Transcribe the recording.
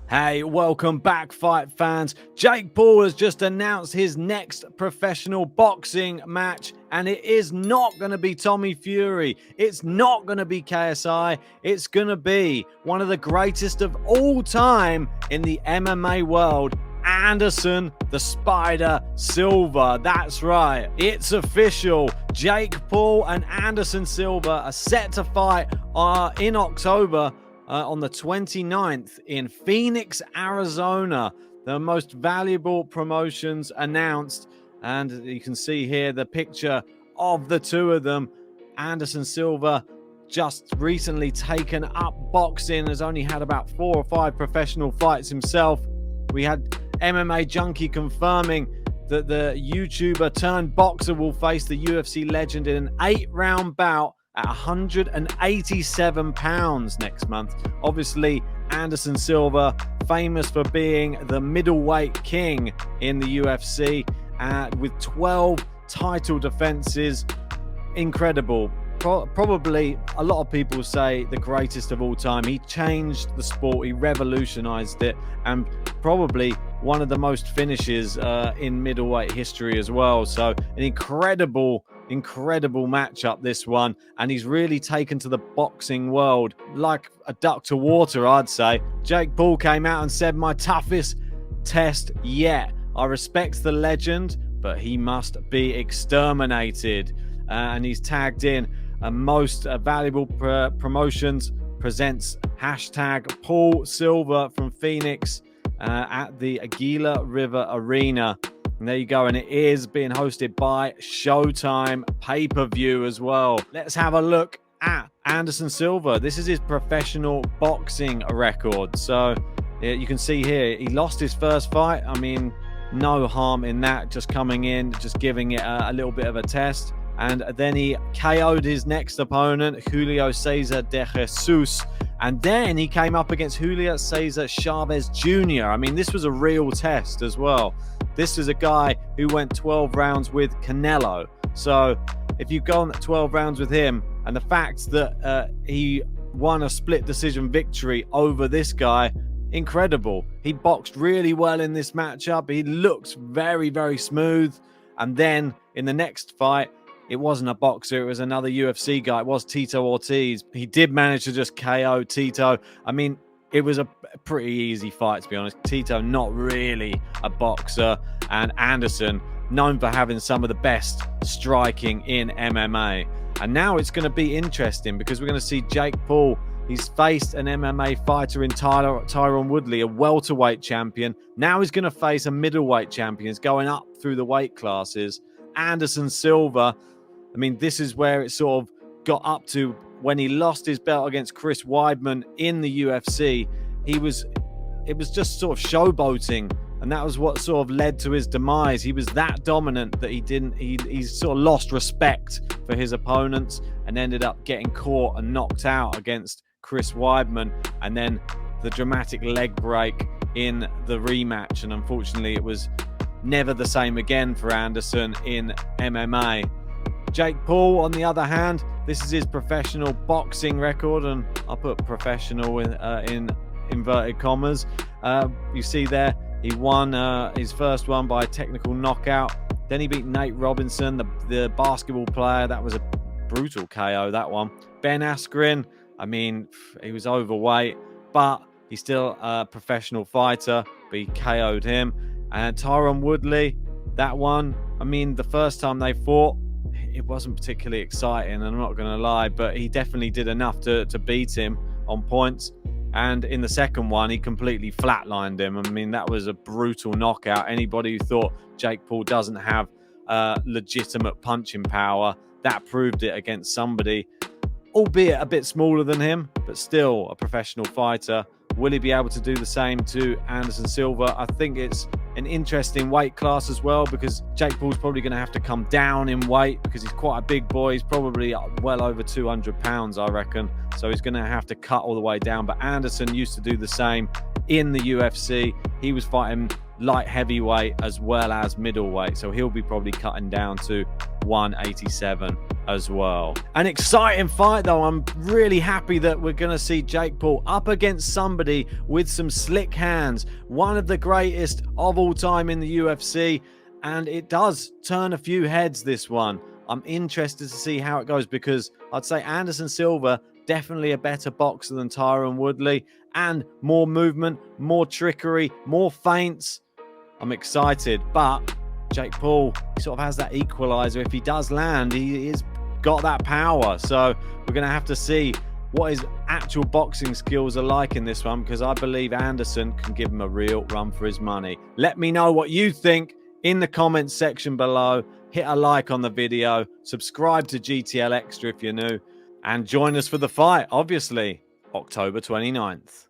Hey, welcome back, fight fans. Jake Paul has just announced his next professional boxing match, and it is not going to be Tommy Fury. It's not going to be KSI. It's going to be one of the greatest of all time in the MMA world, Anderson the Spider Silva. That's right. It's official. Jake Paul and Anderson Silva are set to fight in October. On the 29th in Pheonix, Arizona. The most valuable promotions announced. And you can see here the picture of the two of them. Anderson Silva, just recently taken up boxing, has only had about 4 or 5 professional fights himself. We had MMA Junkie confirming that the YouTuber turned boxer will face the UFC legend in an 8-round bout at 187 pounds next month. Obviously, Anderson Silva, famous for being the middleweight king in the UFC, with 12 title defenses. Incredible. Probably, a lot of people say the greatest of all time. He changed the sport, he revolutionized it, and probably one of the most finishes in middleweight history as well. So an incredible matchup, this one, and he's really taken to the boxing world like a duck to water, I'd say. Jake Paul came out and said, "My toughest test yet. I respect the legend, but he must be exterminated." And he's tagged in most valuable promotions presents hashtag Paul Silva from Pheonix at the Gila River Arena. And there you go, and it is being hosted by Showtime pay-per-view as well. Let's have a look at Anderson Silva. This is his professional boxing record. So you can see here, he lost his first fight. I mean, no harm in that, just coming in, just giving it a little bit of a test. And then he KO'd his next opponent, Julio Cesar de Jesus. And then he came up against Julio Cesar Chavez Jr. I mean, this was a real test as well. This is a guy who went 12 rounds with Canelo. So if you've gone 12 rounds with him, and the fact that he won a split decision victory over this guy, incredible. He boxed really well in this matchup. He looked very, very smooth. And then in the next fight, it wasn't a boxer, it was another UFC guy. It was Tito Ortiz. He did manage to just KO Tito. I mean, it was a pretty easy fight, to be honest. Tito, not really a boxer. And Anderson, known for having some of the best striking in MMA. And now it's going to be interesting because we're going to see Jake Paul. He's faced an MMA fighter in Tyron Woodley, a welterweight champion. Now he's going to face a middleweight champion. He's going up through the weight classes. Anderson Silva, I mean, this is where it sort of got up to when he lost his belt against Chris Weidman in the UFC. It was just sort of showboating, and that was what sort of led to his demise. He was that dominant that he sort of lost respect for his opponents and ended up getting caught and knocked out against Chris Weidman, and then the dramatic leg break in the rematch. And unfortunately, it was never the same again for Anderson in MMA. Jake Paul, on the other hand, this is his professional boxing record, and I'll put professional in inverted commas. You see there, he won his first one by technical knockout. Then he beat Nate Robinson, the basketball player. That was a brutal KO, that one. Ben Askren, I mean, he was overweight, but he's still a professional fighter, but he KO'd him. And Tyron Woodley, that one, I mean, the first time they fought, it wasn't particularly exciting, I'm not going to lie, but he definitely did enough to beat him on points. And in the second one, he completely flatlined him. I mean, that was a brutal knockout. Anybody who thought Jake Paul doesn't have legitimate punching power, that proved it against somebody, albeit a bit smaller than him, but still a professional fighter. Will he be able to do the same to Anderson Silva? I think it's an interesting weight class as well, because Jake Paul's probably going to have to come down in weight because he's quite a big boy. He's probably well over 200 pounds, I reckon. So he's going to have to cut all the way down. But Anderson used to do the same in the UFC. He was fighting light heavyweight as well as middleweight. So he'll be probably cutting down to 187 as well. An exciting fight though. I'm really happy that we're going to see Jake Paul up against somebody with some slick hands, one of the greatest of all time in the UFC, and it does turn a few heads, this one. I'm interested to see how it goes, because I'd say Anderson Silva, definitely a better boxer than Tyron Woodley, and more movement, more trickery, more feints. I'm excited, but Jake Paul, he sort of has that equalizer. If he does land, he's got that power. So we're going to have to see what his actual boxing skills are like in this one, because I believe Anderson can give him a real run for his money. Let me know what you think in the comments section below. Hit a like on the video, subscribe to GTL Extra if you're new, and join us for the fight, obviously, October 29th.